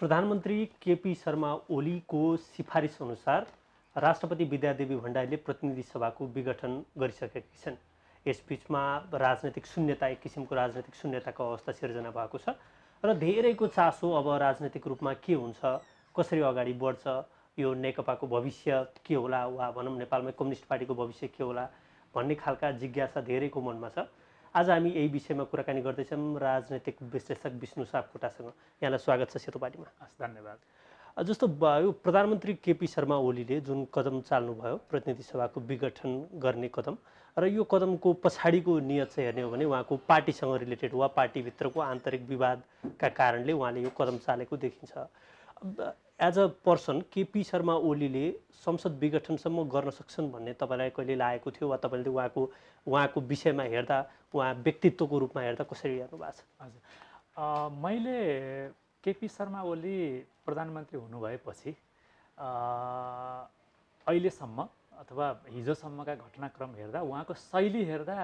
प्रधानमन्त्री केपी शर्मा ओलीको सिफारिस अनुसार राष्ट्रपति विद्यादेवी भण्डारीले प्रतिनिधि सभाको विघटन गरिसकेकी छन्। यसबीचमा राजनैतिक शून्यता, एक किसिमको राजनैतिक शून्यताको अवस्था सिर्जना भएको छ र धेरैको चासो अब राजनैतिक रूपमा के हुन्छ, कसरी अगाडि बढ्छ, यो नेकपाको भविष्य के होला वा भनौँ नेपालमा कम्युनिस्ट पार्टीको भविष्य के होला भन्ने खालका जिज्ञासा धेरैको मनमा छ। आज हामी यही विषयमा कुराकानी गर्दैछौँ राजनैतिक विश्लेषक विष्णु सापकोटासँग। यहाँलाई स्वागत छ सेतो पार्टीमा। धन्यवाद। जस्तो यो प्रधानमन्त्री केपी शर्मा ओलीले जुन कदम चाल्नुभयो प्रतिनिधि सभाको विघटन गर्ने कदम, र यो कदमको पछाडिको नियत चाहिँ हेर्ने हो भने उहाँको पार्टीसँग रिलेटेड वा पार्टीभित्रको आन्तरिक विवादका कारणले उहाँले यो कदम चालेको देखिन्छ। As a person KP Sharma ओलीले संसद विघटनसम्म गर्न सक्छन् भन्ने तपाईँलाई कहिले लागेको थियो वा तपाईँले उहाँको विषयमा हेर्दा, उहाँ व्यक्तित्वको रूपमा हेर्दा कसरी हेर्नु भएको छ? हजुर, मैले केपी शर्मा ओली प्रधानमन्त्री हुनुभएपछि अहिलेसम्म अथवा हिजोसम्मका घटनाक्रम हेर्दा उहाँको शैली हेर्दा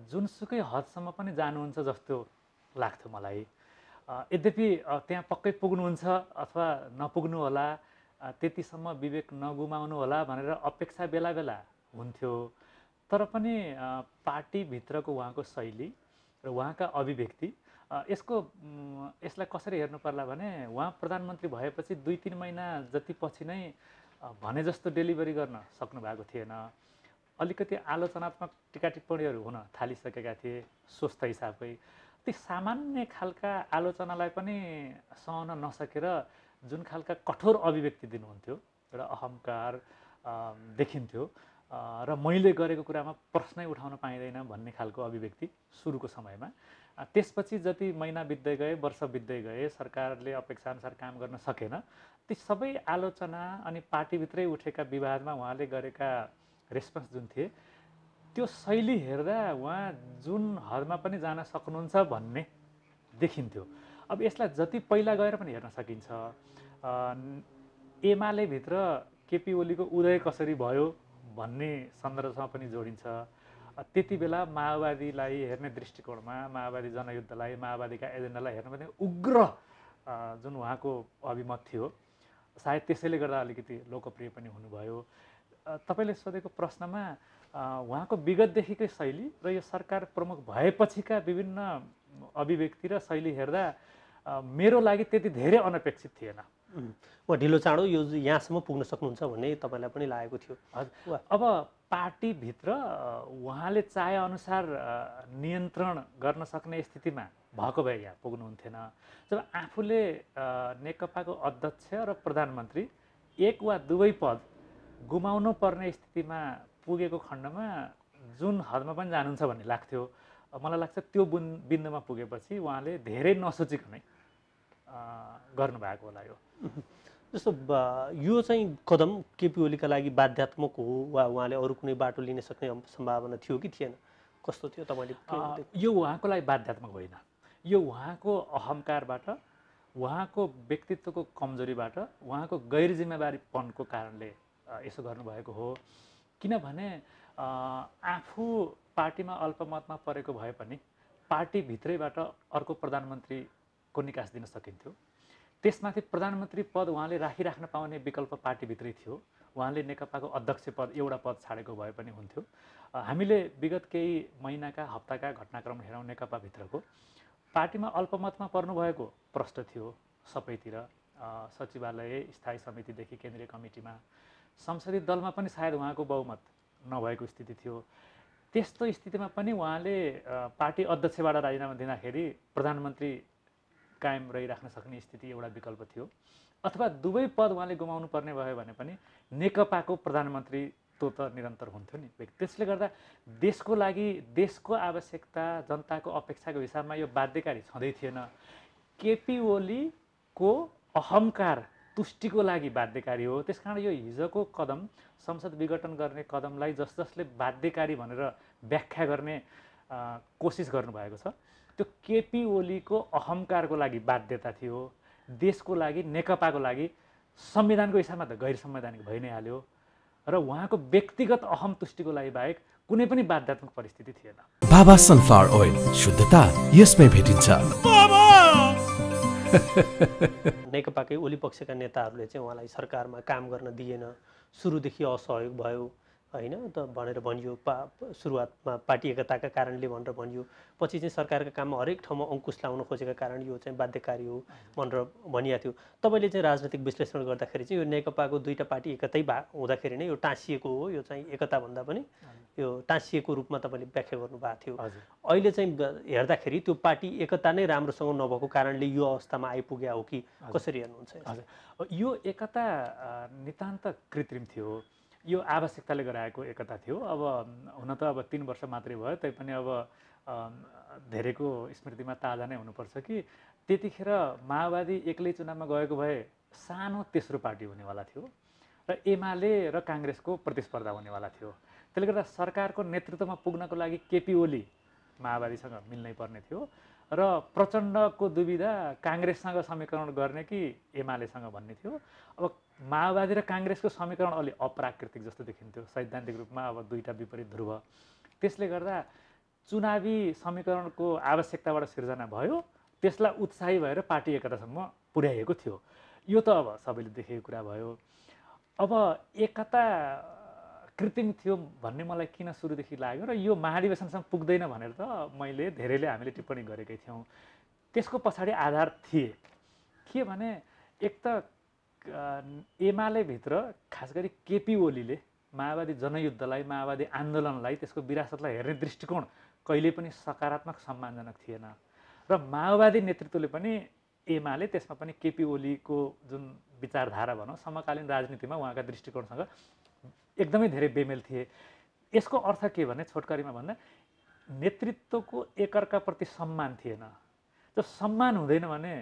जुनसुकै हदसम्म पनि जानुहुन्छ जस्तो लाग्थ्यो मलाई। यद्यपि त्यहाँ पक्कै पुग्नुहुन्छ अथवा नपुग्नु होला, त्यतिसम्म विवेक नगुमाउनु होला भनेर अपेक्षा बेला बेला हुन्थ्यो। तर पनि पार्टीभित्रको उहाँको शैली र उहाँका अभिव्यक्ति यसलाई कसरी हेर्नु पर्ला भने उहाँ प्रधानमन्त्री भएपछि 2-3 महिना जति पछि नै भने जस्तो डेलिभरी गर्न सक्नु भएको थिएन। अलिकति आलोचनात्मक टिका टिप्पणीहरू हुन थालिसकेका थिए स्वस्थ हिसाबकै। ती सामान्य खालका आलोचनालाई पनि सहन नसकेर जुन खालका कठोर अभिव्यक्ति दिनुहुन्थ्यो, एउटा अहङ्कार देखिन्थ्यो र मैले गरेको कुरामा प्रश्नै उठाउन पाइँदैन भन्ने खालको अभिव्यक्ति सुरुको समयमा। त्यसपछि जति महिना बित्दै गए, वर्ष बित्दै गए, सरकारले अपेक्षाअनुसार काम गर्न सकेन। ती सबै आलोचना अनि पार्टीभित्रै उठेका विवादमा उहाँले गरेका रेस्पोन्स जुन थिए, त्यो शैली हेर्दा उहाँ जुन हदमा पनि जान सक्नुहुन्छ भन्ने देखिन्थ्यो। अब यसलाई जति पहिला गएर पनि हेर्न सकिन्छ। एमाले भित्र केपी ओलीको उदय कसरी भयो भन्ने सन्दर्भमा पनि जोडिन्छ। त्यति बेला माओवादीलाई हेर्ने दृष्टिकोणमा, माओवादी जनयुद्धलाई, माओवादीका एजेन्डालाई हेर्न पनि उग्र जुन उहाँको अभिमत थियो, सायद त्यसैले गर्दा अलिकति लोकप्रिय पनि हुनुभयो। तपाईँले सोधेको प्रश्नमा उहाँको विगतदेखिकै शैली र यो सरकार प्रमुख भएपछिका विभिन्न अभिव्यक्ति र शैली हेर्दा मेरो लागि त्यति धेरै अनपेक्षित थिएन। वा ढिलो चाँडो यो यहाँसम्म पुग्न सक्नुहुन्छ भन्ने तपाईँलाई पनि लागेको थियो। हजुर, अब पार्टीभित्र उहाँले चाहे अनुसार नियन्त्रण गर्न सक्ने स्थितिमा भएको भए यहाँ पुग्नुहुन्थेन। जब आफूले नेकपाको अध्यक्ष र प्रधानमन्त्री एक वा दुवै पद गुमाउनु पर्ने स्थितिमा पुगेको खण्डमा जुन हदमा पनि जानुहुन्छ भन्ने लाग्थ्यो। मलाई लाग्छ त्यो बिन्दुमा पुगेपछि उहाँले धेरै नसोचिकनै गर्नुभएको होला। यो जस्तो यो चाहिँ कदम केपी ओलीका लागि बाध्यात्मक हो वा उहाँले अरू कुनै बाटो लिन सक्ने सम्भावना थियो कि थिएन? कस्तो थियो तपाईँले? यो उहाँको लागि बाध्यात्मक होइन। यो उहाँको अहङ्कारबाट, उहाँको व्यक्तित्वको कमजोरीबाट, उहाँको गैर जिम्मेवारीपनको कारणले यसो गर्नुभएको हो। किनभने आफू पार्टीमा अल्पमतमा परेको भए पनि पार्टीभित्रैबाट अर्को प्रधानमन्त्रीको निकास दिन सकिन्थ्यो। त्यसमाथि प्रधानमन्त्री पद उहाँले राखिराख्न पाउने विकल्प पार्टीभित्रै थियो। उहाँले नेकपाको अध्यक्ष पद एउटा पद छाडेको भए पनि हुन्थ्यो। हामीले विगत केही महिनाका, हप्ताका घटनाक्रम हेरौँ नेकपाभित्रको, पार्टीमा अल्पमतमा पर्नुभएको प्रष्ट थियो सबैतिर। सचिवालय, स्थायी समितिदेखि केन्द्रीय कमिटीमा, संसदीय दलमा पनि सायद उहाँको बहुमत नभएको स्थिति थियो। त्यस्तो स्थितिमा पनि उहाँले पार्टी अध्यक्षबाट राजीनामा दिँदाखेरि प्रधानमन्त्री कायम रहिराख्न सक्ने स्थिति एउटा विकल्प थियो। अथवा दुवै पद उहाँले गुमाउनु पर्ने भयो भने पनि नेकपाको प्रधानमन्त्री त निरन्तर हुन्थ्यो नि। त्यसले गर्दा देशको लागि, देशको आवश्यकता, जनताको अपेक्षाको हिसाबमा यो बाध्यकारी छँदै थिएन। केपी ओलीको अहङ्कार तुष्टिको लागि बाध्यकारी हो। त्यसकारण यो हिजोको कदम, संसद विघटन गर्ने कदमलाई जसले बाध्यकारी भनेर व्याख्या गर्ने कोसिस गर्नुभएको छ, त्यो केपी ओलीको अहङ्कारको लागि बाध्यता थियो। देशको लागि, नेकपाको लागि संविधानको हिसाबमा त गैर संवैधानिक भइ नै हाल्यो र उहाँको व्यक्तिगत अहम तुष्टिको लागि बाहेक कुनै पनि बाध्यात्मक परिस्थिति थिएन। बाबा सनफ्लावर ओइल, शुद्धता यसमै भेटिन्छ। नेकपाकै ओली पक्षका नेताहरूले चाहिँ उहाँलाई सरकारमा काम गर्न दिएन, सुरुदेखि असहयोग भयो होइन त भनेर भनियो। सुरुवातमा पार्टी एकताका कारणले भनेर भनियो, पछि चाहिँ सरकारका काममा हरेक ठाउँमा अङ्कुश लाउन खोजेका कारण यो चाहिँ बाध्यकारी हो भनेर भनिएको थियो। तपाईँले चाहिँ राजनीतिक विश्लेषण गर्दाखेरि चाहिँ यो नेकपाको दुईटा पार्टी एकतै हुँदाखेरि नै यो टाँसिएको हो, यो चाहिँ एकता भन्दा पनि यो टाँसिएको रूपमा तपाईँले व्याख्या गर्नुभएको थियो। अहिले चाहिँ हेर्दाखेरि त्यो पार्टी एकता नै राम्रोसँग नभएको कारणले यो अवस्थामा आइपुग्या हो कि कसरी हेर्नुहुन्छ? हजुर, यो एकता नितान्त कृत्रिम थियो, यो आवश्यकताले गराएको एकता थियो। अब हुन त अब 3 वर्ष मात्रै भयो, तैपनि अब धेरैको स्मृतिमा ताजा नै हुनुपर्छ कि त्यतिखेर माओवादी एक्लै चुनावमा गएको भए सानो तेस्रो पार्टी हुनेवाला थियो र एमाले र काङ्ग्रेसको प्रतिस्पर्धा हुनेवाला थियो। त्यसले गर्दा सरकारको नेतृत्वमा पुग्नको लागि केपी ओली माओवादीसँग मिल्नै पर्ने थियो र प्रचण्डको दुविधा काङ्ग्रेससँग समीकरण गर्ने कि एमालेसँग भन्ने थियो। अब माओवादी र काङ्ग्रेसको समीकरण अलि अप्राकृतिक जस्तो देखिन्थ्यो, सैद्धान्तिक रूपमा अब दुईटा विपरीत ध्रुव। त्यसले गर्दा चुनावी समीकरणको आवश्यकताबाट सिर्जना भयो, त्यसलाई उत्साही भएर पार्टी एकतासम्म पुर्याएको थियो। यो त अब सबैले देखेको कुरा भयो। अब एकता कृत्रिम थियो भन्ने मलाई किन सुरुदेखि लाग्यो र यो महाधिवेशनसम्म पुग्दैन भनेर त धेरैले हामीले टिप्पणी गरेकै थियौँ। त्यसको पछाडि आधार थिए के भने, एक त एमाले भित्र खास गरी केपी ओलीले माओवादी जनयुद्धलाई, माओवादी आन्दोलनलाई, त्यसको विरासतलाई हेर्ने दृष्टिकोण कहिल्यै पनि सकारात्मक सम्मानजनक थिएन र माओवादी नेतृत्वले पनि एमाले त्यसमा पनि केपी ओलीको जुन विचारधारा भनौँ समकालीन राजनीतिमा उहाँका दृष्टिकोणसँग एकदमै धेरै बेमेल थिए। यसको अर्थ के भने, छोटकरीमा भन्दा नेतृत्वको एकअर्काप्रति सम्मान थिएन। जब सम्मान हुँदैन भने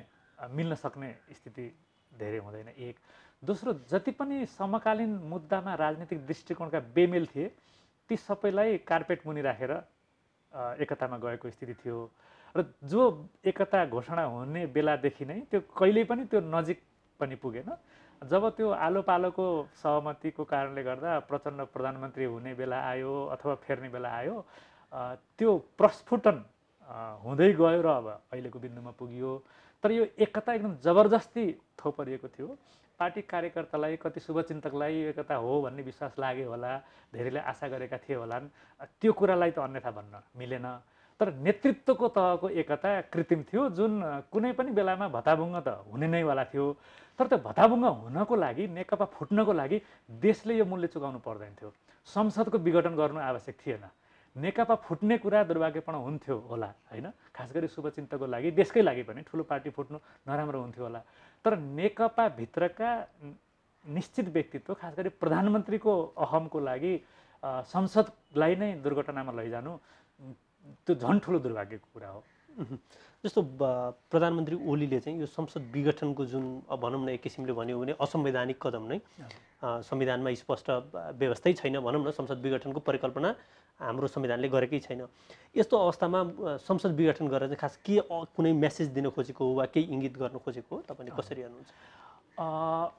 मिल्न सक्ने स्थिति धेरै हुँदैन। एक दोस्रो, जति पनि समकालीन मुद्दामा राजनीतिक दृष्टिकोणका बेमेल थिए ती सबैलाई कार्पेट मुनि राखेर एकतामा गएको स्थिति थियो र जो एकता घोषणा हुने बेलादेखि नै त्यो कहिल्यै पनि त्यो नजिक पनि पुगेन। जब त्यो आलो पालोको सहमतिको कारणले गर्दा प्रचण्ड प्रधानमन्त्री हुने बेला आयो अथवा फेर्ने बेला आयो, त्यो प्रस्फुटन हुँदै गयो र अब अहिलेको बिन्दुमा पुगियो। तर यो एकता एकदम जबरजस्ती थोपरिएको थियो। पार्टी कार्यकर्तालाई, कति शुभचिन्तकलाई एकता हो भन्ने विश्वास लाग्यो होला, धेरैले आशा गरेका थिए होलान्। त्यो कुरालाई त अन्यथा भन्न मिलेन। तर नेतृत्वको तहको एकता कृत्रिम थियो, जुन कुनै पनि बेलामा भताभुङ्ग त हुने नै वाला थियो। तर त्यो भताभुङ्ग हुनको लागि, नेकपा फुट्नको लागि देशले यो मूल्य चुकाउनु पर्दैन थियो। संसदको विघटन गर्नु आवश्यक थिएन। नेकपा फुट्ने कुरा दुर्भाग्यपूर्ण हुन्थ्यो होला होइन, खास गरी शुभचिन्तकको लागि, देशकै लागि पनि ठुलो पार्टी फुट्नु नराम्रो हुन्थ्यो होला। तर नेकपा भित्रका निश्चित व्यक्तित्व, खास गरी प्रधानमन्त्रीको अहमको लागि संसदलाई नै दुर्घटनामा लैजानु त्यो झन् ठुलो दुर्भाग्यको कुरा हो। जस्तो प्रधानमन्त्री ओलीले चाहिँ यो संसद विघटनको जुन भनौँ न एक किसिमले भन्यो भने असंवैधानिक कदम नै, संविधानमा स्पष्ट व्यवस्थै छैन भनौँ न, संसद विघटनको परिकल्पना हाम्रो संविधानले गरेकै छैन। यस्तो अवस्थामा संसद विघटन गरेर चाहिँ खास के कुनै मेसेज दिन खोजेको हो वा केही इङ्गित गर्न खोजेको हो, तपाईँले कसरी हेर्नुहुन्छ?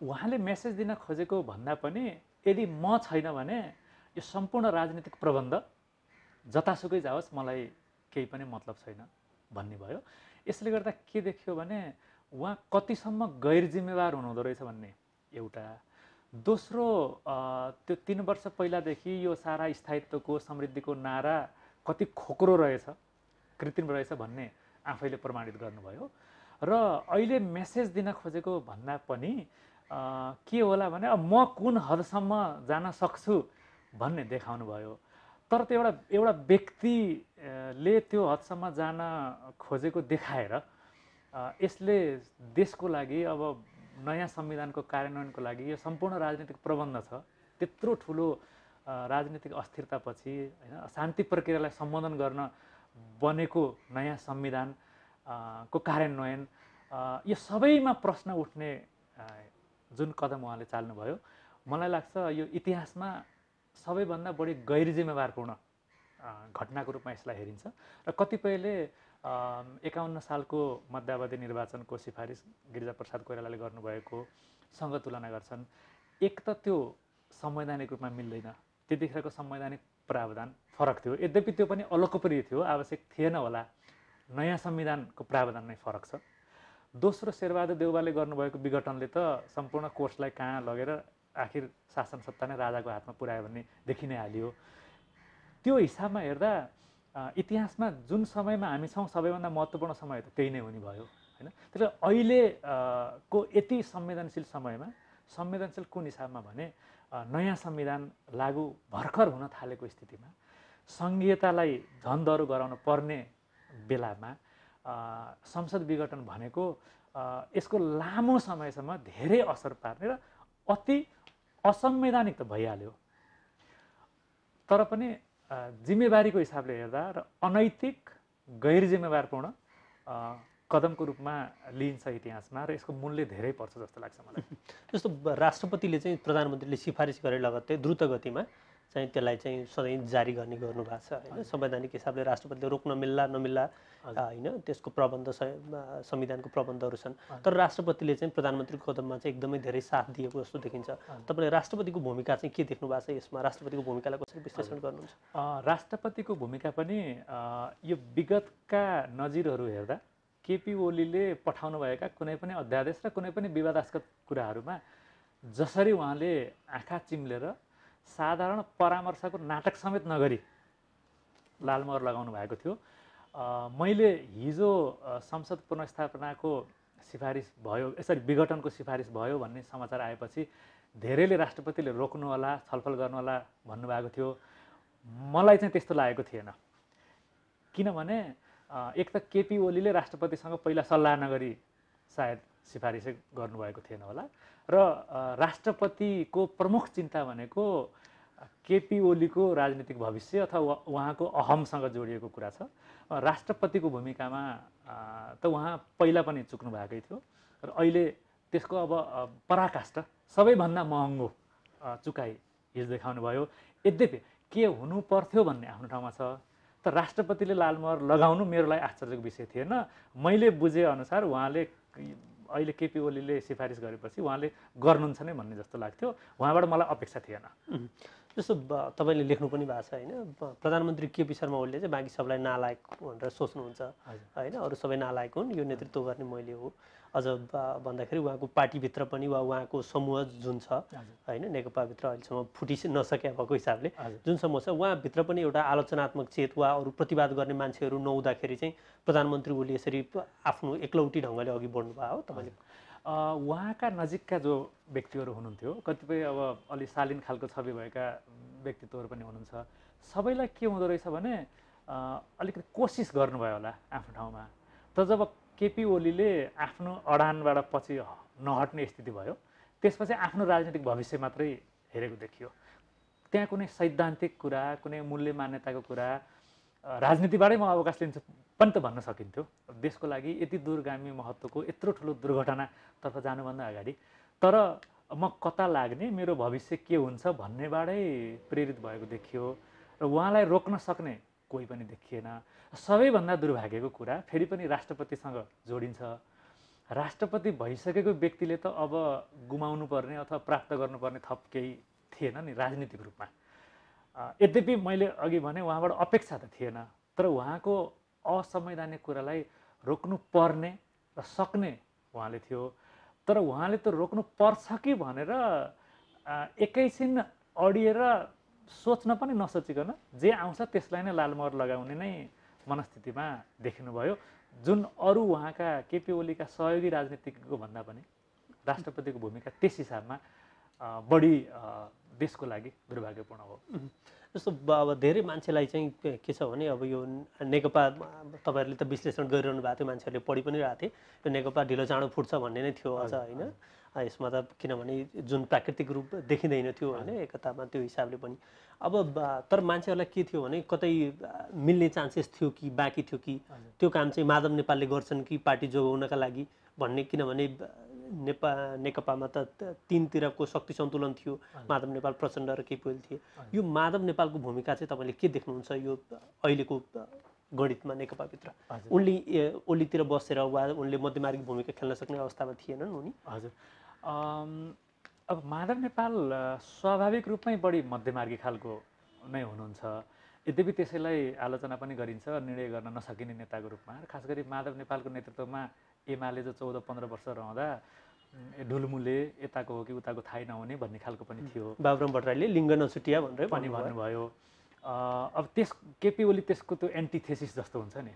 उहाँले मेसेज दिन खोजेको भन्दा पनि यदि म छैन भने यो सम्पूर्ण राजनीतिक प्रबन्ध जतासुकै जाओस् मलाई केही पनि मतलब छैन भन्ने भयो। यसले गर्दा के देखियो भने उहाँ कतिसम्म गैर जिम्मेवार हुनुहुँदो रहेछ भन्ने एउटा। दोस्रो, त्यो 3 वर्ष पहिलादेखि यो सारा स्थायित्वको, समृद्धिको नारा कति खोक्रो रहेछ, कृत्रिम रहेछ भन्ने आफैले प्रमाणित गर्नुभयो। र अहिले मेसेज दिन खोजेको भन्दा पनि के होला भने अब म कुन हदसम्म जान सक्छु भन्ने देखाउनु भयो। तर त्यो एउटा व्यक्तिले त्यो हदसम्म जान खोजेको देखाएर यसले देशको लागि, अब नयाँ संविधानको कार्यान्वयनको लागि यो सम्पूर्ण राजनीतिक प्रबन्ध छ, त्यत्रो ठुलो राजनीतिक अस्थिरतापछि होइन, शान्ति प्रक्रियालाई सम्बोधन गर्न बनेको नयाँ संविधान को कार्यान्वयन, यो सबैमा प्रश्न उठ्ने जुन कदम उहाँले चाल्नुभयो, मलाई लाग्छ यो इतिहासमा सबैभन्दा बढी गैर जिम्मेवारपूर्ण घटनाको रूपमा यसलाई हेरिन्छ। र कतिपयले 51 सालको मध्यावधि निर्वाचनको सिफारिस गिरिजाप्रसाद कोइरालाले गर्नुभएकोसँग तुलना गर्छन्। एक त त्यो संवैधानिक रूपमा मिल्दैन, त्यतिखेरको संवैधानिक प्रावधान फरक थियो, यद्यपि त्यो पनि अलोकप्रिय थियो, आवश्यक थिएन होला, नयाँ संविधानको प्रावधान नै फरक छ। दोस्रो शेरबहादुर देउवाले गर्नुभएको विघटनले त सम्पूर्ण कोर्सलाई कहाँ लगेर आखिर शासन सत्ता नै राजाको हातमा पुर्यायो भन्ने देखि नै हाल्यो। त्यो हिसाबमा हेर्दा इतिहासमा जुन समयमा हामी छौँ सबैभन्दा महत्त्वपूर्ण समय त त्यही नै हुने भयो होइन। त्यसले अहिलेको यति संवेदनशील समयमा संवेदनशील कुन हिसाबमा भने नयाँ संविधान लागू भर्खर हुन थालेको स्थितिमा सङ्घीयतालाई झन्डहरू गराउन पर्ने बेलामा संसद विघटन भनेको यसको लामो समयसम्म धेरै असर पार्ने र अति असंवैधानिक त भइहाल्यो, तर पनि जिम्मेवारीको हिसाबले हेर्दा र अनैतिक गैर जिम्मेवारपूर्ण कदमको रूपमा लिइन्छ इतिहासमा र यसको मूल्य धेरै पर्छ जस्तो लाग्छ मलाई। जस्तो राष्ट्रपतिले चाहिँ प्रधानमन्त्रीले सिफारिस गरे लगत्तै द्रुत गतिमा चाहिँ त्यसलाई चाहिँ सधैँ जारी गर्ने गर्नुभएको छ होइन। संवैधानिक हिसाबले राष्ट्रपतिले रोक्न मिल्ला नमिल्ला होइन, त्यसको प्रबन्ध संविधानको प्रबन्धहरू छन्, तर राष्ट्रपतिले चाहिँ प्रधानमन्त्रीको कदममा चाहिँ एकदमै धेरै साथ दिएको जस्तो देखिन्छ। तपाईँले राष्ट्रपतिको भूमिका चाहिँ के देख्नु भएको छ यसमा? राष्ट्रपतिको भूमिकालाई कसरी विश्लेषण गर्नुहुन्छ? राष्ट्रपतिको भूमिका पनि यो विगतका नजिरहरू हेर्दा केपी ओलीले पठाउनुभएका कुनै पनि अध्यादेश र कुनै पनि विवादास्पद कुराहरूमा जसरी उहाँले आँखा चिम्लेर साधारण परामर्शको नाटक समेत नगरी लालमोहर लगाउनु भएको थियो। मैले हिजो संसद पुनर्स्थापनाको सिफारिस भयो, यसरी विघटनको सिफारिस भयो भन्ने समाचार आएपछि धेरैले राष्ट्रपतिले रोक्नुहोला, छलफल गर्नुहोला भन्नुभएको थियो। मलाई चाहिँ त्यस्तो लागेको थिएन, किनभने एक त केपी ओलीले राष्ट्रपतिसँग पहिला सल्लाह नगरी सायद सिफारिसै गर्नुभएको थिएन होला, र राष्ट्रपतिको प्रमुख चिन्ता भनेको केपी ओलीको राजनीतिक भविष्य अथवा उहाँको अहमसँग जोडिएको कुरा छ। राष्ट्रपतिको भूमिकामा त उहाँ पहिला पनि चुक्नु भएकै थियो र अहिले त्यसको अब पराकाष्ठ सबैभन्दा महँगो चुकाइ हिजो देखाउनु भयो। यद्यपि के हुनु पर्थ्यो भन्ने आफ्नो ठाउँमा छ, तर राष्ट्रपतिले लालमोहर लगाउनु मेरो लागि आश्चर्यको विषय थिएन। मैले बुझेअनुसार उहाँले अहिले केपी ओलीले सिफारिस गरेपछि उहाँले गर्नुहुन्छ नै भन्ने जस्तो लाग्थ्यो, उहाँबाट मलाई अपेक्षा थिएन। जस्तो तपाईँले लेख्नु पनि भएको छ होइन, प्रधानमन्त्री केपी शर्मा ओलीले चाहिँ बाँकी सबलाई नालायक भनेर सोच्नुहुन्छ होइन, अरू सबै नालायक हुन्, यो नेतृत्व गर्ने मैले हो। अझ भन्दाखेरि उहाँको पार्टीभित्र पनि वा उहाँको समूह जुन छ होइन, नेकपाभित्र अहिलेसम्म फुटि नसके भएको हिसाबले जुन समूह छ उहाँभित्र पनि एउटा आलोचनात्मक चेत वा अरू प्रतिवाद गर्ने मान्छेहरू नहुँदाखेरि चाहिँ प्रधानमन्त्री ओली यसरी आफ्नो एकलौटी ढङ्गले अघि बढ्नु भयो हो। तपाईँले उहाँका नजिकका जो व्यक्तिहरू हुनुहुन्थ्यो, कतिपय अब अलि शालीन खालको छवि भएका व्यक्तित्वहरू पनि हुनुहुन्छ, सबैलाई के हुँदो रहेछ भने अलिकति कोसिस गर्नुभयो होला आफ्नो ठाउँमा, तर जब केपी ओलीले आफ्नो अडानबाट पछि नहट्ने स्थिति भयो त्यसपछि आफ्नो राजनीतिक भविष्य मात्रै हेरेको देखियो। त्यहाँ कुनै सैद्धान्तिक कुरा, कुनै मूल्य मान्यताको कुरा, राजनीतिबाटै म अवकाश लिन्छु पनि त भन्न सकिन्थ्यो। देशको लागि यति दूरगामी महत्त्वको यत्रो ठुलो दुर्घटनातर्फ जानुभन्दा अगाडि, तर म कता लाग्ने, मेरो भविष्य के हुन्छ भन्नेबाटै प्रेरित भएको देखियो र उहाँलाई रोक्न सक्ने कोही पनि देखिएन। सबैभन्दा दुर्भाग्यको कुरा फेरि पनि राष्ट्रपतिसँग जोडिन्छ। राष्ट्रपति भइसकेको व्यक्तिले त अब गुमाउनु पर्ने अथवा प्राप्त गर्नुपर्ने थप केही थिएन नि राजनीतिक रूपमा। यद्यपि मैले अघि भने उहाँबाट अपेक्षा त थिएन, तर उहाँको असंवैधानिक कुरालाई रोक्नु पर्ने र सक्ने उहाँले थियो, तर उहाँले त रोक्नु पर्छ कि भनेर एकैछिन अडिएर सोच्न पनि नसोचिकन जे आउँछ त्यसलाई नै लालमोहर लगाउने नै मनस्थितिमा देखिनुभयो, जुन अरू उहाँका केपी ओलीका सहयोगी राजनीतिज्ञको भन्दा पनि राष्ट्रपतिको भूमिका त्यस हिसाबमा बढी देशको लागि दुर्भाग्यपूर्ण हो। जस्तो अब धेरै मान्छेलाई चाहिँ के छ भने अब यो नेकपा तपाईँहरूले त विश्लेषण गरिरहनु भएको थियो, मान्छेहरूले पढि पनि रहेको थिए, यो नेकपा ढिलो चाँडो फुट्छ भन्ने नै थियो अझ होइन। यसमा त किनभने जुन प्राकृतिक रूप देखिँदैन थियो होइन एकतामा, त्यो हिसाबले पनि अब तर मान्छेहरूलाई के थियो भने कतै मिल्ने चान्सेस थियो कि बाँकी थियो कि त्यो काम चाहिँ माधव नेपालले गर्छन् कि पार्टी जोगाउनका लागि भन्ने, किनभने नेकपामा त तीनतिरको शक्ति सन्तुलन थियो, माधव नेपाल, प्रचण्ड र केपी ओली थिए। यो माधव नेपालको भूमिका चाहिँ तपाईँले के देख्नुहुन्छ यो अहिलेको गणितमा नेकपाभित्र? उनले ओलीतिर बसेर वा उनले मध्यमार्गी भूमिका खेल्न सक्ने अवस्थामा थिएनन् उनी? हजुर, अब माधव नेपाल स्वाभाविक रूपमै बढी मध्यमार्गी खालको नै हुनुहुन्छ, यद्यपि त्यसैलाई आलोचना पनि गरिन्छ निर्णय गर्न नसकिने नेताको रूपमा। खास गरी माधव नेपालको नेतृत्वमा एमाले जो 14-15 वर्ष रहँदा ढुलमुले यताको हो कि उताको थाहै नहुने भन्ने खालको पनि थियो। बाबुराम भट्टराईले लिङ्ग नछुटिया भनेर पनि भन्नुभयो। अब केपी ओली त्यसको त्यो एन्टिथेसिस जस्तो हुन्छ नि,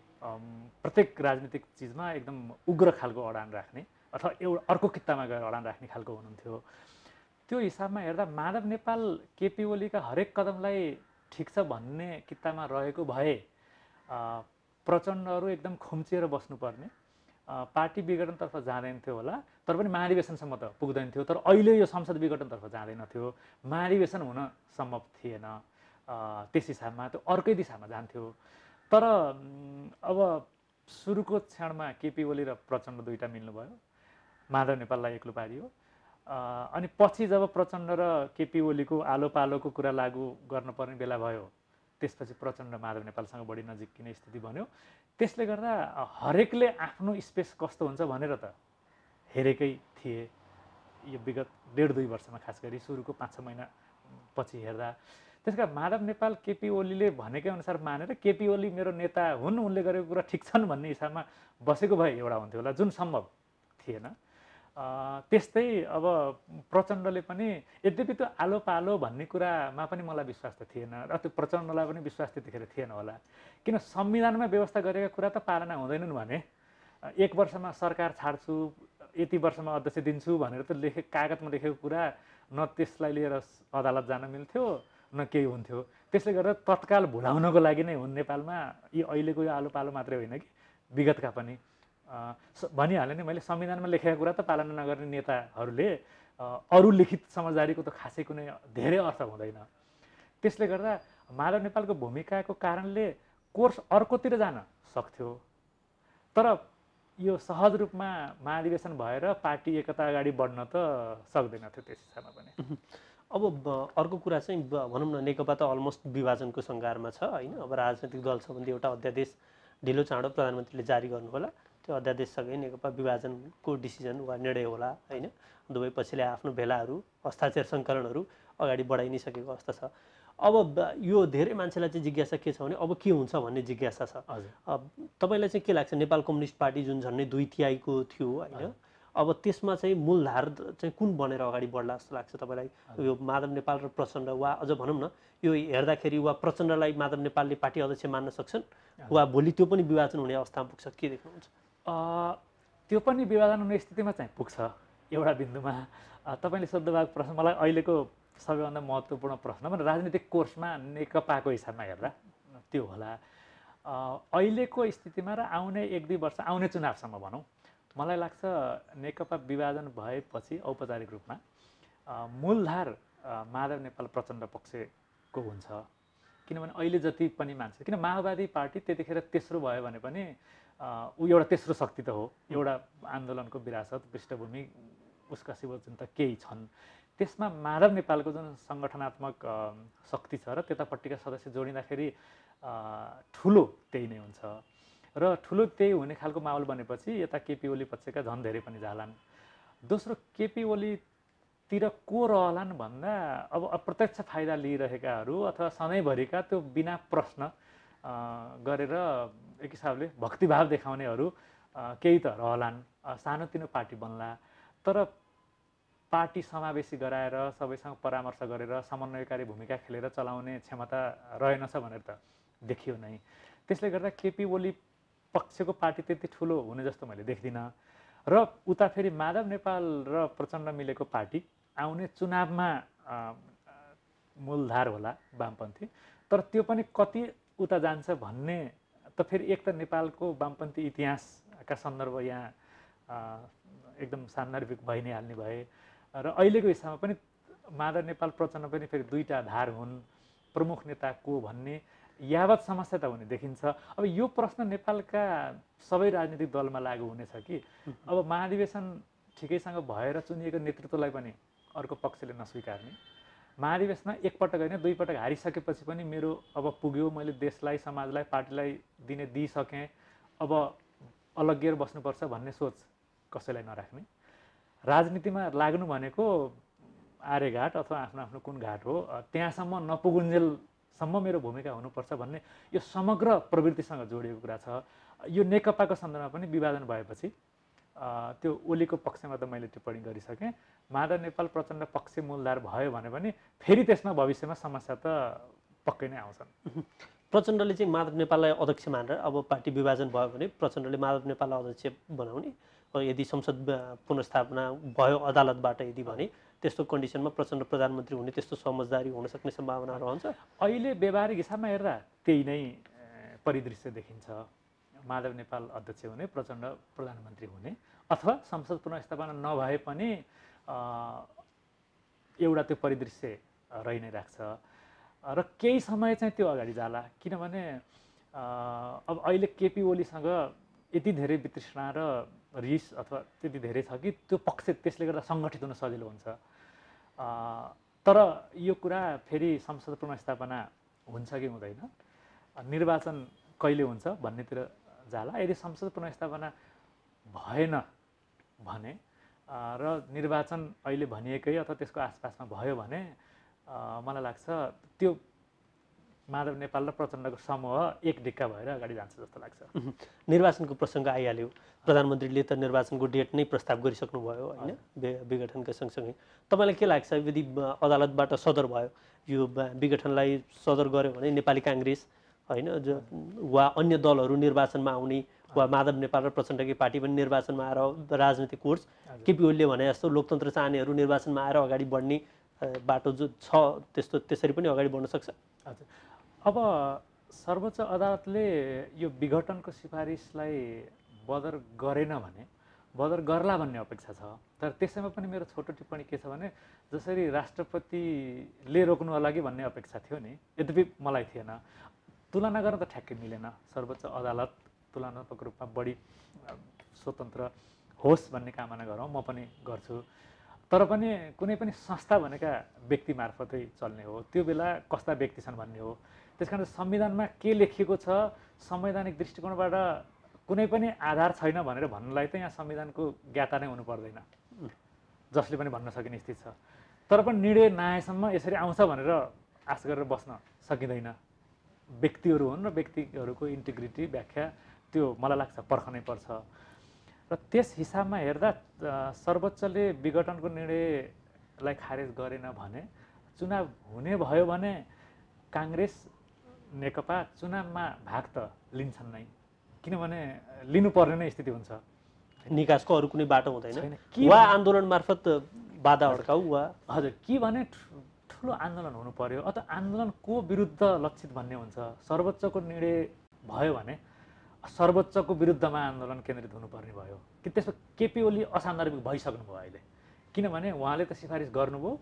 प्रत्येक राजनीतिक चिजमा एकदम उग्र खालको अडान राख्ने अथवा एउटा अर्को कित्तामा गएर अडान राख्ने खालको हुनुहुन्थ्यो। त्यो हिसाबमा हेर्दा माधव नेपाल केपी ओलीका हरेक कदमलाई ठिक छ भन्ने कित्तामा रहेको भए प्रचण्डहरू एकदम खुम्चिएर बस्नुपर्ने, पार्टी विघटनतर्फ जाँदैन थियो होला, तर पनि महाधिवेशनसम्म त पुग्दैन थियो। तर अहिले यो संसद विघटनतर्फ जाँदैन थियो, महाधिवेशन हुन सम्भव थिएन। त्यस हिसाबमा त्यो अर्कै दिशामा जान्थ्यो। तर अब सुरुको क्षणमा केपी ओली र प्रचण्ड दुईटा मिल्नुभयो, माधव नेपाललाई एक्लो पारियो। अनि पछि जब प्रचण्ड र केपी ओलीको आलो पालोको कुरा लागू गर्नुपर्ने बेला भयो, त्यसपछि प्रचण्ड माधव नेपालसँग बढी नजिकिने स्थिति बन्यो। त्यसले गर्दा हरेकले आफ्नो स्पेस कस्तो हुन्छ भनेर त हेरेकै थिए यो विगत 1.5-2 वर्षमा, खास गरी सुरुको 5-6 महिना पछि हेर्दा। त्यसका माधव नेपाल केपी ओलीले भनेकै अनुसार मानेर केपी ओली मेरो नेता हुन्, उनले गरेको कुरा ठिक छन् भन्ने हिसाबमा बसेको भए एउटा हुन्थ्यो होला, जुन सम्भव थिएन। त्यस्तै अब प्रचण्डले पनि, यद्यपि त्यो आलो पालो भन्ने कुरामा पनि मलाई विश्वास त थिएन र त्यो प्रचण्डलाई पनि विश्वास त्यतिखेर थिएन होला, किन संविधानमा व्यवस्था गरेका कुरा त पालना हुँदैनन् भने 1 वर्षमा सरकार छाड्छु, यति वर्षमा अध्यक्ष दिन्छु भनेर त कागजमा लेखेको कुरा न त्यसलाई लिएर अदालत जान मिल्थ्यो न केही हुन्थ्यो। त्यसले गर्दा तत्काल भुलाउनको लागि नै हुन् नेपालमा यी अहिलेको यो आलो पालो मात्रै होइन कि विगतका पनि। भनिहालेँ नि मैले, संविधानमा लेखेका कुरा त पालना नगर्ने नेताहरूले अरू लिखित समझदारीको त खासै कुनै धेरै अर्थ हुँदैन। त्यसले गर्दा माधव नेपालको भूमिकाको कारणले कोर्स अर्कोतिर जान सक्थ्यो, तर यो सहज रूपमा महाधिवेशन भएर पार्टी एकता अगाडि बढ्न त सक्दैन थियो त्यस हिसाबमा पनि। अब अर्को कुरा चाहिँ भनौँ न, नेकपा त अलमोस्ट विभाजनको सङ्घारमा छ होइन। अब राजनैतिक दल सम्बन्धी एउटा अध्यादेश ढिलो चाँडो प्रधानमन्त्रीले जारी गर्नु होला, त्यो अध्यादेशसँगै नेकपा विभाजनको डिसिजन वा निर्णय होला होइन। दुवै पक्षले आफ्नो भेलाहरू, हस्ताक्षर सङ्कलनहरू अगाडि बढाइ नै सकेको अवस्था छ। अब यो धेरै मान्छेलाई चाहिँ जिज्ञासा के छ भने अब के हुन्छ भन्ने जिज्ञासा छ। तपाईँलाई चाहिँ के लाग्छ, नेपाल कम्युनिस्ट पार्टी जुन झन्डै 2/3 थियो होइन, अब त्यसमा चाहिँ मूलधार चाहिँ कुन बनेर अगाडि बढ्ला जस्तो लाग्छ तपाईँलाई? यो माधव नेपाल र प्रचण्ड, वा अझ भनौँ न यो हेर्दाखेरि वा प्रचण्डलाई माधव नेपालले पार्टी अध्यक्ष मान्न सक्छन् वा भोलि त्यो पनि विभाजन हुने अवस्थामा पुग्छ, के देख्नुहुन्छ? त्यो पनि विभाजन हुने स्थितिमा चाहिँ पुग्छ एउटा बिन्दुमा। तपाईँले सोध्नुभएको प्रश्न मलाई अहिलेको सबैभन्दा महत्त्वपूर्ण प्रश्न भने राजनीतिक कोर्समा नेकपाको हिसाबमा हेर्दा त्यो होला। अहिलेको स्थितिमा र आउने 1-2 वर्ष आउने चुनावसम्म भनौँ, मलाई लाग्छ नेकपा विभाजन भएपछि औपचारिक रूपमा मूलधार माधव नेपाल प्रचण्ड पक्षको हुन्छ। किनभने अहिले जति पनि मान्छे, किन माओवादी पार्टी त्यतिखेर तेस्रो भयो भने पनि ऊ एउटा तेस्रो शक्ति त हो, एउटा आन्दोलनको विरासत पृष्ठभूमि उसका सिवचन त केही छन्। त्यसमा माधव नेपालको जुन सङ्गठनात्मक शक्ति छ र त्यतापट्टिका सदस्य जोडिँदाखेरि ठुलो त्यही नै हुन्छ र ठुलो त्यही हुने खालको माहौल बनेपछि यता केपी ओली पक्षका झन् धेरै पनि जालान्। दोस्रो, केपी ओलीतिर को रहलान् भन्दा अब अप्रत्यक्ष फाइदा लिइरहेकाहरू अथवा सधैँभरिका त्यो बिना प्रश्न गरेर एक हिसाबले भक्तिभाव देखाउनेहरू केही त रहलान्, सानोतिनो पार्टी बन्ला, तर पार्टी समावेशी गराएर सबैसँग परामर्श गरेर समन्वयकारी भूमिका खेलेर चलाउने क्षमता रहेनछ भनेर त देखियो नै। त्यसले गर्दा केपी ओली पक्षको पार्टी त्यति ठुलो हुने जस्तो मैले देख्दिनँ र उता फेरि माधव नेपाल र प्रचण्ड मिलेको पार्टी आउने चुनावमा मूलधार होला वामपन्थी, तर त्यो पनि कति उता जान्छ भन्ने त फेरि एक त नेपालको वामपन्थी इतिहासका सन्दर्भ यहाँ एकदम सान्दर्भिक भइ नै हाल्ने भए र अहिलेको हिसाबमा पनि माधव नेपाल प्रचण्ड पनि फेरि दुईटा धार हुन्, प्रमुख नेता को भन्ने यावत समस्या त हुने देखिन्छ। अब यो प्रश्न नेपालका सबै राजनीतिक दलमा लागू हुनेछ कि अब महाधिवेशन ठिकैसँग भएर चुनिएको नेतृत्वलाई पनि अर्को पक्षले नस्वीकार्ने, महाधिवेशनमा एकपटक होइन 2 पटक हारिसकेपछि पनि मेरो अब पुग्यो, मैले देशलाई समाजलाई पार्टीलाई दिइसकेँ, अब अलग्गिएर बस्नुपर्छ भन्ने सोच कसैलाई नराख्ने, राजनीतिमा लाग्नु भनेको आर्यघाट अथवा आफ्नो आफ्नो कुन घाट हो त्यहाँसम्म नपुगुन्जेलसम्म मेरो भूमिका हुनुपर्छ भन्ने यो समग्र प्रवृत्तिसँग जोडिएको कुरा छ। यो नेकपाको सन्दर्भमा पनि विभाजन भएपछि त्यो ओलीको पक्षमा त मैले टिप्पणी गरिसकेँ। माधव नेपाल प्रचण्ड पक्ष मूलधार भयो भने पनि फेरि त्यसमा भविष्यमा समस्या त पक्कै नै आउँछन्। प्रचण्डले चाहिँ माधव नेपाललाई अध्यक्ष मानेर अब पार्टी विभाजन भयो भने प्रचण्डले माधव नेपाललाई अध्यक्ष बनाउने, यदि संसद पुनर्स्थापना भयो अदालतबाट यदि भने त्यस्तो कन्डिसनमा प्रचण्ड प्रधानमन्त्री हुने त्यस्तो समझदारी हुन सक्ने सम्भावना रहन्छ। अहिले व्यवहारिक हिसाबमा हेर्दा त्यही नै परिदृश्य देखिन्छ। माधव नेपाल अध्यक्ष हुने, प्रचण्ड प्रधानमन्त्री हुने, अथवा संसद पुनर्स्थापना नभए पनि एउटा त्यो परिदृश्य रहि नै राख्छ र केही समय चाहिँ त्यो अगाडि जाला। किनभने अब अहिले केपी ओलीसँग यति धेरै वितृष्णा र रिस अथवा त्यति धेरै छ कि त्यो पक्ष त्यसले गर्दा सङ्गठित हुन सजिलो हुन्छ। तर यो कुरा फेरि संसद पुनर्स्थापना हुन्छ कि हुँदैन, निर्वाचन कहिले हुन्छ भन्नेतिर जाला। यदि संसद पुनर्स्थापना भएन भने र निर्वाचन अहिले भनिएकै अथवा त्यसको आसपासमा भयो भने मलाई लाग्छ त्यो माधव नेपाल र प्रचण्डको समूह एक ढिक्का भएर अगाडि जान्छ जस्तो लाग्छ। निर्वाचनको प्रसङ्ग आइहाल्यो, प्रधानमन्त्रीले त निर्वाचनको डेट नै प्रस्ताव गरिसक्नुभयो होइन, विघटनका सँगसँगै तपाईँलाई के लाग्छ यदि अदालतबाट सदर भयो, यो विघटनलाई सदर गर्यो भने नेपाली काङ्ग्रेस होइन वा अन्य दलहरू निर्वाचनमा आउने वा माधव नेपाल र प्रचण्डकै पार्टी पनि निर्वाचनमा आएर राजनीतिक कोर्स केपी ओलीले भने जस्तो लोकतन्त्र चाहनेहरू निर्वाचनमा आएर अगाडि बढ्ने बाटो जो छ त्यस्तो त्यसरी पनि अगाडि बढ्न सक्छ। हजुर, अब सर्वोच्च अदालतले यो विघटनको सिफारिसलाई बदर गरेन भने बदर गर्ला भन्ने अपेक्षा छ। तर त्यसैमा पनि मेरो छोटो टिप्पणी के छ भने जसरी राष्ट्रपतिले रोक्नु होला कि भन्ने अपेक्षा थियो नि, यद्यपि मलाई थिएन। तुलना गर्न त ठ्याक्कै मिलेन। सर्वोच्च अदालत तुलनात्मक रूपमा बढी स्वतन्त्र होस् भन्ने कामना गरौँ, म पनि गर्छु। तर पनि कुनै पनि संस्था भनेका व्यक्ति मार्फतै चल्ने हो। त्यो बेला कस्ता व्यक्ति छन् भन्ने हो। त्यस कारण संविधानमा के लेखिएको छ, संवैधानिक दृष्टिकोणबाट कुनै पनि आधार छैन भनेर भन्नलाई त यहाँ संविधानको ज्ञाता नै हुनु पर्दैन, जसले पनि भन्न सकिने स्थिति छ। तर पनि निर्णय नआएसम्म यसरी आउँछ भनेर आश गरेर बस्न सकिँदैन। व्यक्तिहरू हुन् र व्यक्तिहरूको इन्टिग्रिटी व्याख्या त्यो मलाई लाग्छ पर्खनै पर्छ। र त्यस हिसाबमा हेर्दा सर्वोच्चले विघटनको निर्णयलाई खारेज गरेन भने चुनाव हुने भयो भने काङ्ग्रेस नेकपा चुनावमा भाग त लिन्छन् नै, किनभने लिनुपर्ने नै स्थिति हुन्छ। निकासको अरू कुनै बाटो हुँदैन वा आन्दोलन मार्फत बाधा अड्काउ वा हजुर के भने ठुलो आन्दोलन हुनु पर्यो अथवा आन्दोलन को विरुद्ध लक्षित भन्ने हुन्छ। सर्वोच्चको निर्णय भयो भने सर्वोच्चको विरुद्धमा आन्दोलन केन्द्रित हुनुपर्ने भयो कि त्यसमा केपी ओली असान्दर्भिक भइसक्नुभयो अहिले, किनभने उहाँले त सिफारिस गर्नुभयो।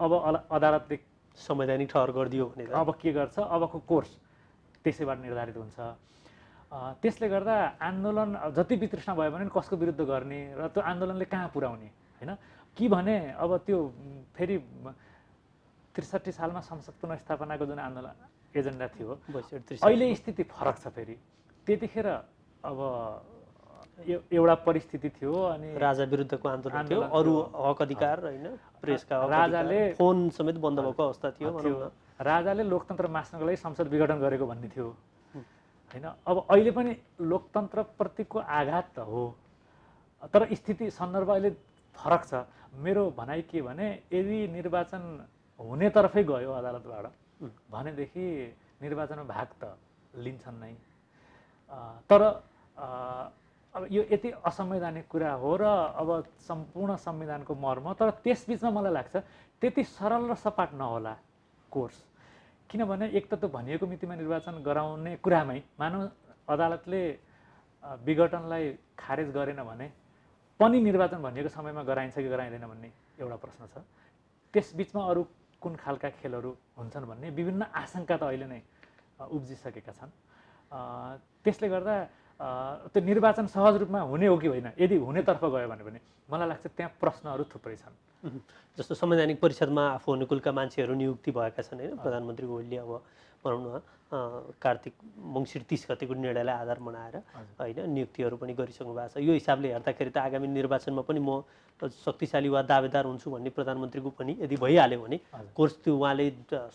अब अदालतले संवैधानिक ठहर गरिदियो भने अब के गर्छ, अबको कोर्स त्यसैबाट निर्धारित हुन्छ। त्यसले गर्दा आन्दोलन जति वितृष्णा भयो भने कसको विरुद्ध गर्ने र त्यो आन्दोलनले कहाँ पुर्याउने होइन कि भने अब त्यो फेरि ६३ सालमा संसद पुनर्स्थापनाको जुन आन्दोलन एजेन्डा थियो अहिले स्थिति फरक छ। फेरि त्यतिखेर अब एउटा परिस्थिति थियो अनि राजा विरुद्धको आन्दोलन थियो, अरू हक अधिकार होइन, प्रेसका राजाले फोन समेत बन्द भएको अवस्था थियो। राजाले लोकतन्त्र मास्नको लागि संसद विघटन गरेको भन्ने थियो होइन। अब अहिले पनि लोकतन्त्रप्रतिको आघात त हो, तर स्थिति सन्दर्भ अहिले फरक छ। मेरो भनाइ के भने यदि निर्वाचन हुनेतर्फै गयो अदालतबाट भनेदेखि निर्वाचनमा भाग त लिन्छन् नै। तर अब यो यति असंवैधानिक कुरा हो र अब सम्पूर्ण संविधानको मर्म। तर त्यसबिचमा मलाई लाग्छ त्यति सरल र सपाट नहोला कोर्स, किनभने एक त त्यो भनिएको मितिमा निर्वाचन गराउने कुरामै मानव अदालतले विघटनलाई खारेज गरेन भने पनि निर्वाचन भनिएको समयमा गराइन्छ कि गराइँदैन भन्ने एउटा प्रश्न छ। त्यसबिचमा अरू कुन खालका खेलहरू हुन्छन् भन्ने विभिन्न आशंका त अहिले नै उब्जिसकेका छन्। त्यसले गर्दा त्यो निर्वाचन सहज रूपमा हुने हो कि होइन, यदि हुनेतर्फ गयो भने पनि मलाई लाग्छ त्यहाँ प्रश्नहरू थुप्रै छन्। जस्तो संवैधानिक परिषदमा आफू अनुकूलका मान्छेहरू नियुक्ति भएका छन् होइन, प्रधानमन्त्री ओलीले अब भनौँ न कार्तिक मङ्सिर 30 गतेको निर्णयलाई आधार बनाएर होइन नियुक्तिहरू पनि गरिसक्नु भएको छ। यो हिसाबले हेर्दाखेरि त आगामी निर्वाचनमा पनि म शक्तिशाली वा दावेदार हुन्छु भन्ने प्रधानमन्त्रीको पनि यदि भइहाल्यो भने कोर्स त्यो उहाँले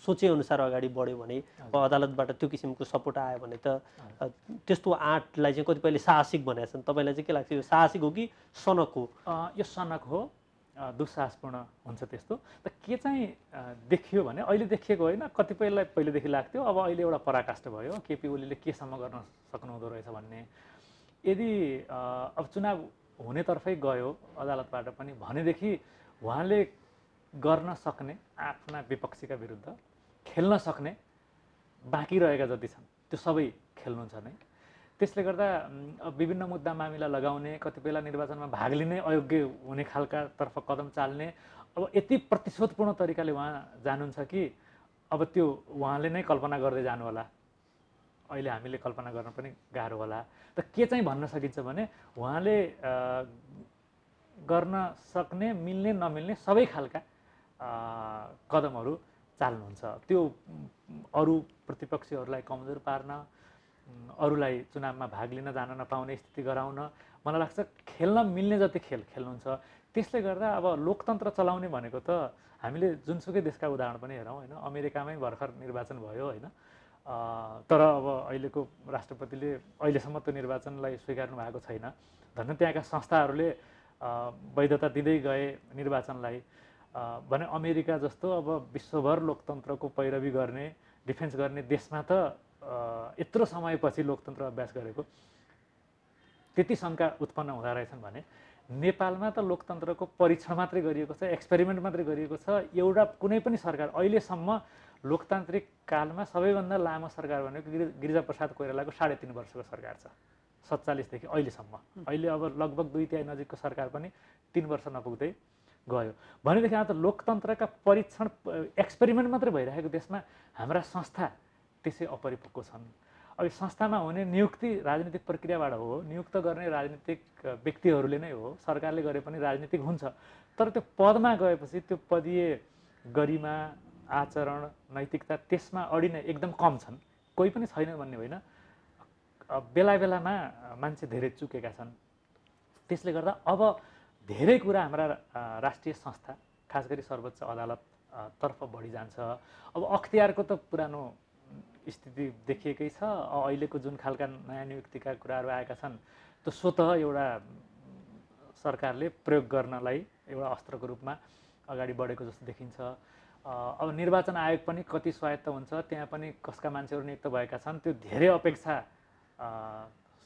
सोचेअनुसार अगाडि बढ्यो भने अदालतबाट त्यो किसिमको सपोर्ट आयो भने त त्यस्तो आँटलाई चाहिँ कतिपयले साहसिक भनेका छन्। तपाईँलाई चाहिँ के लाग्छ, यो साहसिक हो कि सनक हो? यो सनक हो, दुस्साहसपूर्ण हुन्छ त्यस्तो। त के चाहिँ देखियो भने अहिले देखिएको होइन, कतिपयलाई पहिलेदेखि लाग्थ्यो, अब अहिले एउटा पराकाष्ठ भयो केपी ओलीले केसम्म गर्न सक्नुहुँदो रहेछ भन्ने। यदि अब चुनाव हुनेतर्फै गयो अदालतबाट पनि भनेदेखि उहाँले गर्न सक्ने आफ्ना विपक्षीका विरुद्ध खेल्न सक्ने बाँकी रहेका जति छन् त्यो सबै खेल्नुहुन्छ नै। त्यसले गर्दा विभिन्न मुद्दा मामिला लगाउने, कतिबेला निर्वाचनमा भाग लिने अयोग्य हुने खालका तर्फ कदम चाल्ने, अब यति प्रतिशोधपूर्ण तरिकाले उहाँ जानुहुन्छ कि अब त्यो उहाँले नै कल्पना गर्दै जानु होला, अहिले हामीले कल्पना गर्न पनि गाह्रो होला। त के चाहिँ भन्न सकिन्छ भने उहाँले गर्न सक्ने, मिल्ने नमिल्ने सबै खालका कदमहरू चाल्नुहुन्छ। त्यो अरू प्रतिपक्षीहरूलाई कमजोर पार्न, अरूलाई चुनावमा भाग लिन जान नपाउने स्थिति गराउन, मलाई लाग्छ खेल्न मिल्ने जति खेल खेल्नुहुन्छ। त्यसले गर्दा अब लोकतन्त्र चलाउने भनेको त हामीले जुनसुकै देशका उदाहरण पनि हेरौँ होइन, अमेरिकामै भर्खर निर्वाचन भयो होइन, तर अब अहिलेको राष्ट्रपतिले अहिलेसम्म त्यो निर्वाचनलाई स्वीकार्नु भएको छैन। धन्न त्यहाँका संस्थाहरूले वैधता दिँदै गए निर्वाचनलाई भने अमेरिका जस्तो अब विश्वभर लोकतन्त्रको पैरवी गर्ने, डिफेन्स गर्ने देशमा त यत्रो समयपछि लोकतन्त्र अभ्यास गरेको त्यति शङ्का उत्पन्न हुँदा रहेछन् भने नेपालमा त लोकतन्त्रको परीक्षण मात्रै गरिएको छ, एक्सपेरिमेन्ट मात्रै गरिएको छ। एउटा कुनै पनि सरकार अहिलेसम्म लोकतान्त्रिक कालमा सबैभन्दा लामो सरकार भनेको गिरिजाप्रसाद कोइरालाको 3.5 वर्षको सरकार छ, 47 देखि अहिलेसम्म। अहिले अब लगभग 2/3 नजिकको सरकार पनि 3 वर्ष नपुग्दै गयो भनेदेखि त लोकतन्त्रका परीक्षण एक्सपेरिमेन्ट मात्रै भइरहेको देशमा हाम्रा संस्था त्यसै अपरिपक्व छन्। अब संस्थामा हुने नियुक्ति राजनीतिक प्रक्रियाबाट हो, नियुक्त गर्ने राजनीतिक व्यक्तिहरूले नै हो, सरकारले गरे पनि राजनीतिक हुन्छ। तर त्यो पदमा गएपछि त्यो पदीय गरिमा, आचरण, नैतिकता त्यसमा अडिने एकदम कम छन्। कोही पनि छैन भन्ने होइन, बेला बेलामा मान्छे धेरै चुकेका छन्। त्यसले गर्दा अब धेरै कुरा हाम्रा राष्ट्रिय संस्था, खास गरी सर्वोच्च अदालत तर्फ बढी जान्छ। अब अख्तियारको त पुरानो स्थिति देखिएकै छ। अहिलेको जुन खालका नयाँ नियुक्तिका कुराहरू आएका छन् त्यो स्वतः एउटा सरकारले प्रयोग गर्नलाई एउटा अस्त्रको रूपमा अगाडि बढेको जस्तो देखिन्छ। अब निर्वाचन आयोग पनि कति स्वायत्त हुन्छ, त्यहाँ पनि कसका मान्छेहरू नियुक्त भएका छन्, त्यो धेरै अपेक्षा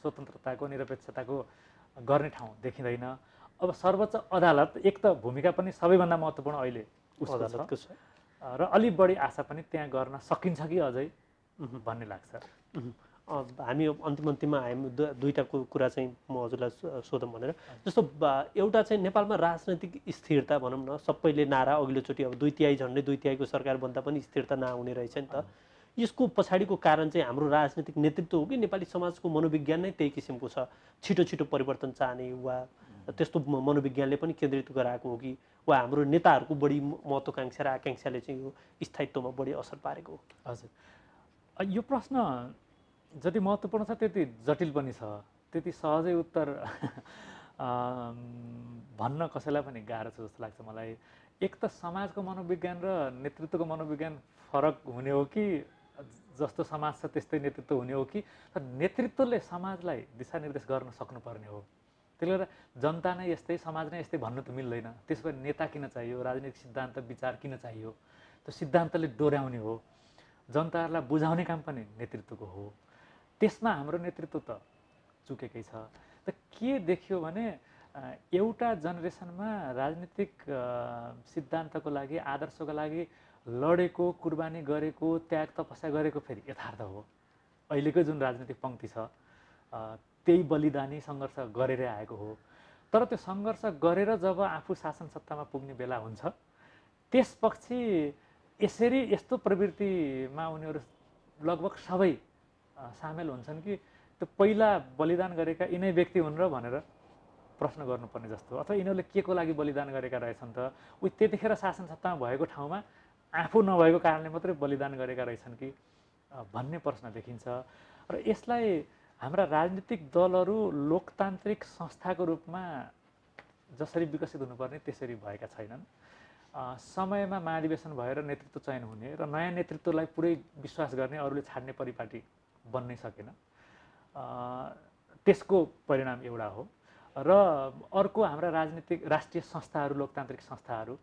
स्वतन्त्रताको, निरपेक्षताको गर्ने ठाउँ देखिँदैन। अब सर्वोच्च अदालत एक त भूमिका पनि सबैभन्दा महत्त्वपूर्ण अहिले उसको छ र अलि बढी आशा पनि त्यहाँ गर्न सकिन्छ कि अझै भन्ने लाग्छ। हामी अन्तिममा हामी दुईवटा कुरा चाहिँ म हजुरलाई सोधौँ भनेर, जस्तो एउटा चाहिँ नेपालमा राजनैतिक स्थिरता भनौँ न, सबैले नारा अघिल्लोचोटि अब 2/3 झन्डै 2/3 सरकार बन्दा पनि स्थिरता नहुने रहेछ नि त। यसको पछाडिको कारण चाहिँ हाम्रो राजनीतिक नेतृत्व हो कि नेपाली समाजको मनोविज्ञान नै त्यही किसिमको छ, छिटो छिटो परिवर्तन चाहने वा त्यस्तो मनोविज्ञानले पनि केन्द्रित गराएको हो कि वा हाम्रो नेताहरूको बढी महत्त्वाकांक्षा र आकाङ्क्षाले चाहिँ यो स्थायित्वमा बढी असर पारेको हो? हजुर, यो प्रश्न जति महत्त्वपूर्ण छ त्यति जटिल पनि छ। त्यति सहजै उत्तर भन्न कसैलाई पनि गाह्रो छ जस्तो लाग्छ मलाई। एक त समाजको मनोविज्ञान र नेतृत्वको मनोविज्ञान फरक हुने हो कि जस्तो समाज छ त्यस्तै नेतृत्व हुने हो कि नेतृत्वले समाजलाई दिशानिर्देश गर्न सक्नुपर्ने हो। त्यसले गर्दा जनता नै यस्तै, समाज नै यस्तै भन्नु त मिल्दैन। त्यसो भए नेता किन चाहियो, राजनीतिक सिद्धान्त विचार किन चाहियो? त्यो सिद्धान्तले डोर्याउने हो, जनताहरूलाई बुझाउने काम पनि नेतृत्वको हो। त्यसमा हाम्रो नेतृत्व त चुकेकै छ। त के देखियो भने एउटा जेनेरेसनमा राजनीतिक सिद्धान्तको लागि, आदर्शको लागि लडेको, कुर्बानी गरेको, त्याग तपस्या गरेको फेरि यथार्थ हो। अहिलेको जुन राजनीतिक पङ्क्ति छ त्यही बलिदानी सङ्घर्ष गरेरै आएको हो। तर त्यो सङ्घर्ष गरेर जब आफू शासन सत्तामा पुग्ने बेला हुन्छ त्यसपछि यसरी यस्तो प्रवृत्तिमा उनीहरू लगभग सबै सामेल हुन्छन् कि त्यो पहिला बलिदान गरेका यिनै व्यक्ति हुन् र भनेर प्रश्न गर्नुपर्ने जस्तो, अथवा यिनीहरूले के को लागि बलिदान गरेका रहेछन् त, त्यतिखेर शासन सत्तामा भएको ठाउँमा आफू नभएको कारणले मात्रै बलिदान गरेका रहेछन् कि भन्ने प्रश्न देखिन्छ। र यसलाई हाम्रा राजनीतिक दलहरू लोकतान्त्रिक संस्थाको रूपमा जसरी विकसित हुनुपर्ने त्यसरी भएका छैनन्। समयमा महाधिवेशन भएर नेतृत्व चयन हुने र नयाँ नेतृत्वलाई पुरै विश्वास गर्ने, अरूले छाड्ने परिपाटी बन्नै सकेन। त्यसको परिणाम एउटा हो। र अर्को हाम्रा राष्ट्रिय संस्थाहरू, लोकतान्त्रिक संस्थाहरू,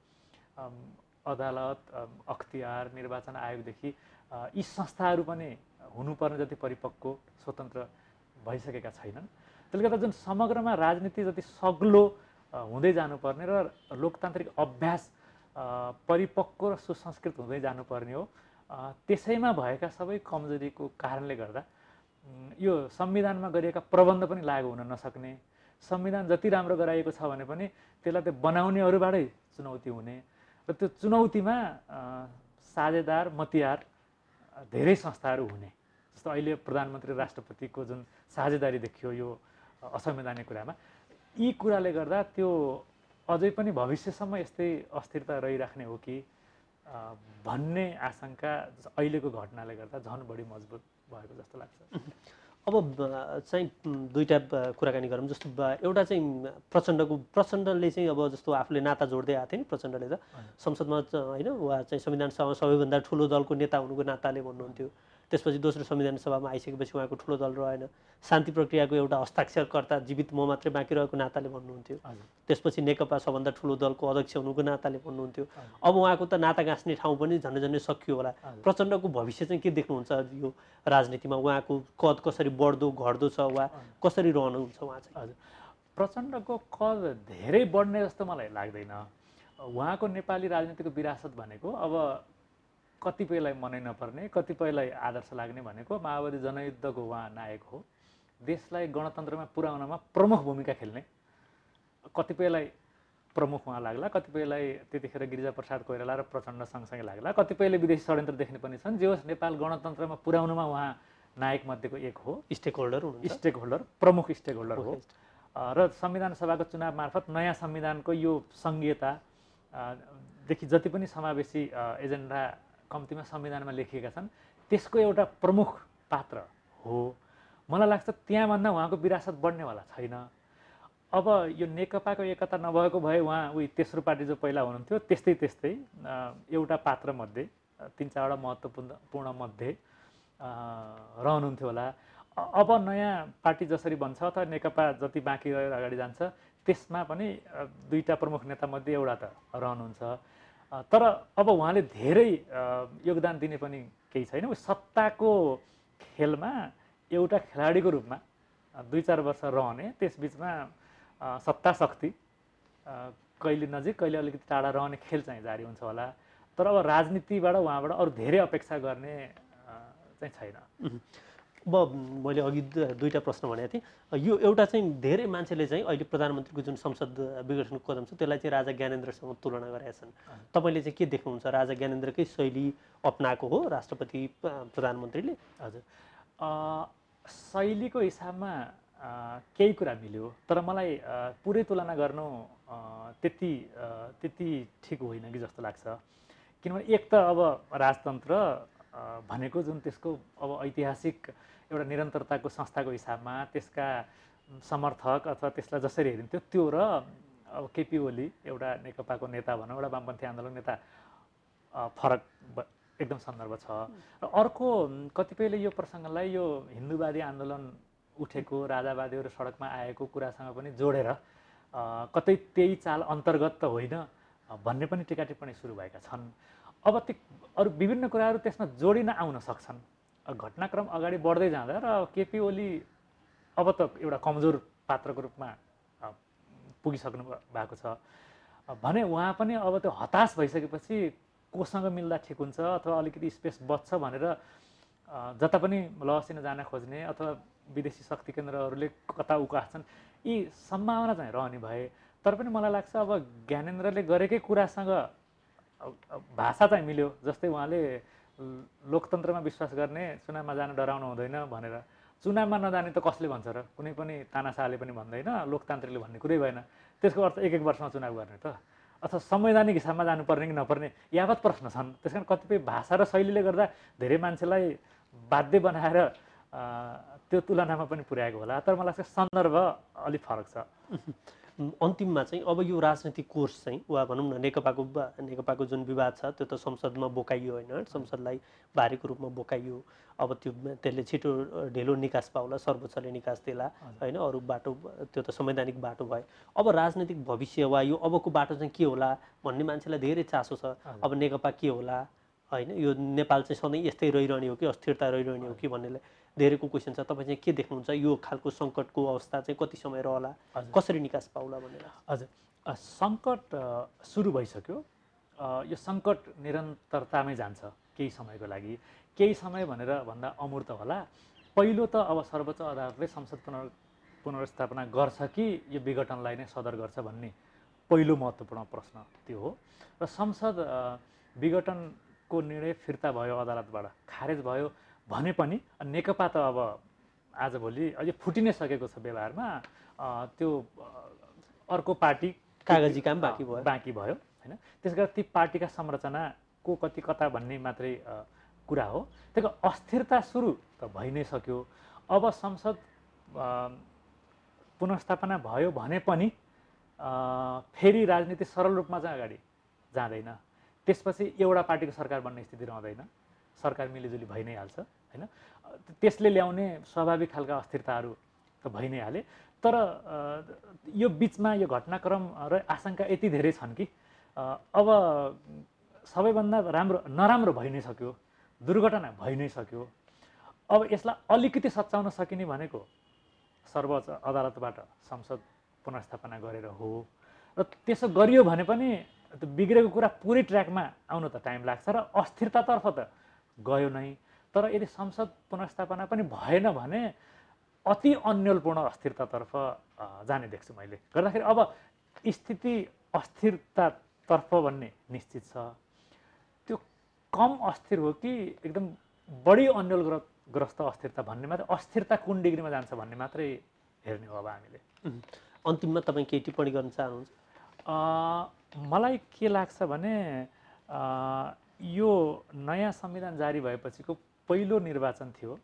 अदालत, अख्तियार, निर्वाचन आयोगदेखि यी संस्थाहरू पनि हुनुपर्ने जति परिपक्व, स्वतन्त्र भइसकेका छैनन्। त्यसले गर्दा जुन समग्रमा राजनीति जति सग्लो हुँदै जानुपर्ने र लोकतान्त्रिक अभ्यास परिपक्व र सुसंस्कृत हुँदै जानुपर्ने हो, त्यसैमा भएका सबै कमजोरीको कारणले गर्दा यो संविधानमा गरिएका प्रबन्ध पनि लागू हुन नसक्ने, संविधान जति राम्रो गराइएको छ भने पनि त्यसलाई त्यो बनाउनेहरूबाटै चुनौती हुने, र त्यो चुनौतीमा साझेदार, मतियार धेरै संस्थाहरू हुने। जस्तो अहिले प्रधानमन्त्री राष्ट्रपतिको जुन साझेदारी देखियो यो असंवैधानिक कुरामा, यी कुराले गर्दा त्यो अझै पनि भविष्यसम्म यस्तै अस्थिरता रहिराख्ने हो कि भन्ने आशंका अहिलेको घटनाले गर्दा झन् बढी मजबुत भएको जस्तो लाग्छ। अब चाहिँ दुईटा कुराकानी गरौँ। जस्तो एउटा चाहिँ प्रचण्डले चाहिँ अब जस्तो आफूले नाता जोड्दै आएको थियो नि प्रचण्डले, त संसदमा होइन, उहाँ चाहिँ संविधान सभामा सबैभन्दा ठुलो दलको नेता हुनुको नाताले भन्नुहुन्थ्यो। त्यसपछि दोस्रो संविधान सभामा आइसकेपछि उहाँको ठुलो दल रहेन। शान्ति प्रक्रियाको एउटा हस्ताक्षरकर्ता जीवित म मात्रै बाँकी रहेको नाताले भन्नुहुन्थ्यो। त्यसपछि नेकपा सबभन्दा ठुलो दलको अध्यक्ष हुनुको नाताले भन्नुहुन्थ्यो। अब उहाँको त नाता गाँच्ने ठाउँ पनि झन्डै झन्डै सकियो होला। प्रचण्डको भविष्य चाहिँ के देख्नुहुन्छ यो राजनीतिमा? उहाँको कद कसरी बढ्दो घट्दो छ, वा कसरी रहनुहुन्छ उहाँ चाहिँ? हजुर, प्रचण्डको कद धेरै बढ्ने जस्तो मलाई लाग्दैन। उहाँको नेपाली राजनीतिको विरासत भनेको अब कतिपयलाई मनै नपर्ने, कतिपयलाई आदर्श लाग्ने भनेको माओवादी जनयुद्धको उहाँ नायक हो। देशलाई गणतन्त्रमा पुर्याउनमा प्रमुख भूमिका खेल्ने, कतिपयलाई प्रमुख उहाँ लाग्ला, कतिपयलाई त्यतिखेर गिरिजाप्रसाद कोइराला र प्रचण्ड सँगसँगै लाग्ला, कतिपयले विदेशी षड्यन्त्र देख्ने पनि छन्। जे होस्, नेपाल गणतन्त्रमा पुर्याउनुमा उहाँ नायक मध्येको एक हो, स्टेक होल्डर, प्रमुख स्टेक होल्डर हो। र संविधान सभाको चुनाव मार्फत नयाँ संविधानको यो सङ्घीयता देखि जति पनि समावेशी एजेन्डा कम्तीमा संविधानमा लेखिएका छन् त्यसको एउटा प्रमुख पात्र हो। मलाई लाग्छ त्यहाँभन्दा उहाँको विरासत बढ्नेवाला छैन। अब यो नेकपाको एकता नभएको भए उहाँ उही तेस्रो पार्टी जो पहिला हुनुहुन्थ्यो त्यस्तै एउटा पात्र मध्ये, 3-4वटा महत्त्वपूर्ण मध्ये रहनुहुन्थ्यो होला। अब नयाँ पार्टी जसरी बन्छ अथवा नेकपा जति बाँकी रहेर अगाडि जान्छ त्यसमा पनि दुईटा प्रमुख नेता मध्ये एउटा त रहनुहुन्छ। तर अब उहाँले धेरै योगदान दिने पनि केही छैन। सत्ताको खेलमा एउटा खेलाडीको रूपमा 2-4 वर्ष रहने, त्यसबिचमा सत्ता शक्ति कहिले नजिक कहिले अलिकति टाढा रहने खेल चाहिँ जारी हुन्छ होला। तर अब राजनीतिबाट उहाँबाट अरू धेरै अपेक्षा गर्ने चाहिँ छैन। अब मैले अघि दुईटा प्रश्न भनेको थिएँ। यो एउटा चाहिँ धेरै मान्छेले चाहिँ अहिले प्रधानमन्त्रीको जुन संसद विघटनको कदम छ त्यसलाई चाहिँ राजा ज्ञानेन्द्रसँग तुलना गरेका छन्। तपाईँले चाहिँ के देख्नुहुन्छ? राजा ज्ञानेन्द्रकै शैली अपनाएको हो राष्ट्रपति प्रधानमन्त्रीले? हजुर, शैलीको हिसाबमा केही कुरा मिल्यो, तर मलाई पुरै तुलना गर्नु त्यति ठिक होइन कि जस्तो लाग्छ। किनभने एक त अब राजतन्त्र भनेको जुन त्यसको अब ऐतिहासिक एउटा निरन्तरताको संस्थाको हिसाबमा त्यसका समर्थक अथवा त्यसलाई जसरी हेरिन्थ्यो त्यो र अब केपी ओली एउटा नेकपाको नेता भनौँ, एउटा वामपन्थी आन्दोलन नेता, फरक एकदम सन्दर्भ छ। र अर्को कतिपयले यो प्रसङ्गलाई यो हिन्दूवादी आन्दोलन उठेको, राजावादीहरू सडकमा आएको कुरासँग पनि जोडेर कतै त्यही चाल अन्तर्गत त होइन भन्ने पनि टिका टिप्पणी सुरु भएका छन्। अब ती अरू विभिन्न कुराहरू त्यसमा जोडिन आउन सक्छन्। घटनाक्रम अगाडि बढ्दै जाँदा र केपी ओली अब त एउटा कमजोर पात्रको रूपमा पुगिसक्नु भएको छ भने उहाँ पनि अब त्यो हताश भइसकेपछि कोसँग मिल्दा ठिक हुन्छ अथवा अलिकति स्पेस बच्छ भनेर जता पनि लहसिन जान खोज्ने अथवा विदेशी शक्ति केन्द्रहरूले कता उकास्छन्, यी सम्भावना चाहिँ रहने भए। तर पनि मलाई लाग्छ अब ज्ञानेन्द्रले गरेकै कुरासँग भाषा चाहिँ मिल्यो। जस्तै उहाँले लोकतन्त्रमा विश्वास गर्ने, चुनावमा जान डराउनु हुँदैन भनेर। चुनावमा नजाने त कसले भन्छ र? कुनै पनि तानाशाहले पनि भन्दैन, लोकतान्त्रिकले भन्ने कुरै भएन। त्यसको अर्थ एक वर्षमा चुनाव गर्ने त, अथवा संवैधानिक हिसाबमा जानुपर्ने कि नपर्ने यावत प्रश्न छन्। त्यस कारण कतिपय भाषा र शैलीले गर्दा धेरै मान्छेलाई बाध्य बनाएर त्यो तुलनामा पनि पुर्याएको होला, तर मलाई लाग्छ सन्दर्भ अलिक फरक छ। अन्तिममा चाहिँ अब यो राजनीतिक कोर्स चाहिँ वा भनौँ न नेकपाको जुन विवाद छ त्यो त संसदमा बोकाइयो होइन, संसदलाई भारीको रूपमा बोकाइयो। अब त्यसले छिटो ढिलो निकास पाउला, सर्वोच्चले निकास दिला होइन, अरू बाटो त्यो त संवैधानिक बाटो भयो। अब राजनीतिक भविष्य वा यो अबको बाटो चाहिँ के होला भन्ने मान्छेलाई धेरै चासो छ। अब नेकपा के होला होइन, यो नेपाल चाहिँ सधैँ यस्तै रहिरहने हो कि अस्थिरता रहिरहने हो कि भन्नेलाई धेरैको क्वेसन छ। तपाईँ चाहिँ के देख्नुहुन्छ यो खालको सङ्कटको अवस्था चाहिँ कति समय रहला, कसरी निकास पाउला भनेर? हजुर, सङ्कट सुरु भइसक्यो। यो सङ्कट निरन्तरतामै जान्छ केही समयको लागि। केही समय भनेर भन्दा अमूर्त होला। पहिलो त अब सर्वोच्च अदालतले संसद पुनर्स्थापना गर्छ कि यो विघटनलाई नै सदर गर्छ भन्ने पहिलो महत्त्वपूर्ण प्रश्न त्यो हो। र संसद विघटनको निर्णय फिर्ता भयो, अदालतबाट खारेज भयो भने पनि नेकपा त अब आजभोलि अझै फुटि नै सकेको छ व्यवहारमा। त्यो अर्को पार्टी कागजी काम बाँकी भयो होइन। त्यस कारण ती पार्टीका संरचनाको कति कता भन्ने मात्रै कुरा हो। त्यही अस्थिरता सुरु त भइ नै सक्यो। अब संसद पुनर्स्थापना भयो भने पनि फेरि राजनीति सरल रूपमा चाहिँ अगाडि जाँदैन। त्यसपछि एउटा पार्टीको सरकार बन्ने स्थिति रहँदैन, सरकार मिलिजुली भइ नै हाल्छ होइन। त्यसले ल्याउने स्वाभाविक खालका अस्थिरताहरू त भइ नै हाले। तर यो बिचमा यो घटनाक्रम र आशंका यति धेरै छन् कि अब सबैभन्दा नराम्रो भइ नै सक्यो, दुर्घटना भइ नै सक्यो। अब यसलाई अलिकति सच्याउन सकिने भनेको सर्वोच्च अदालतबाट संसद पुनर्स्थापना गरेर हो। र त्यसो गरियो भने पनि त्यो बिग्रेको कुरा पुरै ट्र्याकमा आउन त टाइम लाग्छ र अस्थिरतातर्फ त गयो नै। तर यदि संसद पुनर्स्थापना पनि भएन भने अति अन्यलपूर्ण अस्थिरतातर्फ जाने देख्छु मैले। गर्दाखेरि अब स्थिति अस्थिरतातर्फ भन्ने निश्चित छ। त्यो कम अस्थिर हो कि एकदम बढी अन्यलग्रस्त अस्थिरता भन्ने मात्रै, अस्थिरता कुन डिग्रीमा जान्छ भन्ने मात्रै हेर्ने हो अब हामीले। अन्तिममा तपाईँ केही टिप्पणी गर्न चाहनुहुन्छ? मलाई के लाग्छ भने यो नयाँ संविधान जारी भएपछिको पहिलो निर्वाचन थियो।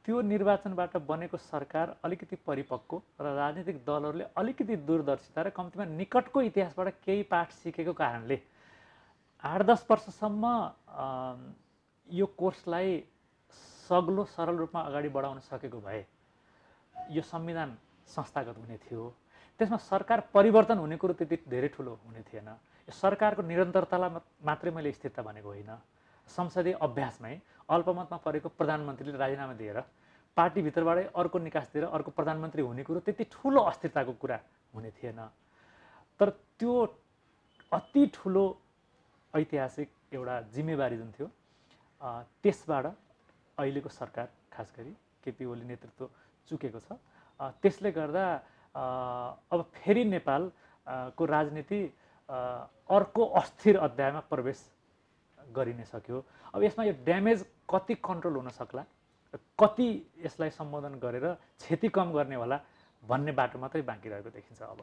त्यो निर्वाचनबाट बनेको सरकार अलिकति परिपक्व र राजनीतिक दलहरूले अलिकति दूरदर्शिता र कम्तीमा निकटको इतिहासबाट केही पाठ सिकेको कारणले 8-10 वर्षसम्म यो कोर्सलाई सग्लो सरल रूपमा अगाडि बढाउन सकेको भए यो संविधान संस्थागत हुने थियो। त्यसमा सरकार परिवर्तन हुने कुरो त्यति धेरै ठुलो हुने थिएन। यो सरकारको निरन्तरतालाई मात्रै मैले स्थिरता भनेको होइन। संसदीय अभ्यासमै अल्पमतमा परेको प्रधानमन्त्रीले राजीनामा दिएर पार्टीभित्रबाटै अर्को निकास दिएर अर्को प्रधानमन्त्री हुने कुरो त्यति ठुलो अस्थिरताको कुरा हुने थिएन। तर त्यो अति ठुलो ऐतिहासिक एउटा जिम्मेवारी जुन थियो त्यसबाट अहिलेको सरकार खास गरी केपी ओली नेतृत्व चुकेको छ। त्यसले गर्दा अब फेरि नेपालको राजनीति अर्को अस्थिर अध्यायमा प्रवेश गरिन सक्यो। अब यसमा यो ड्यामेज कति कन्ट्रोल हुन सक्ला, कति यसलाई सम्बोधन गरेर क्षति कम गर्ने होला भन्ने बाटो मात्रै बाँकी रहेको देखिन्छ अब।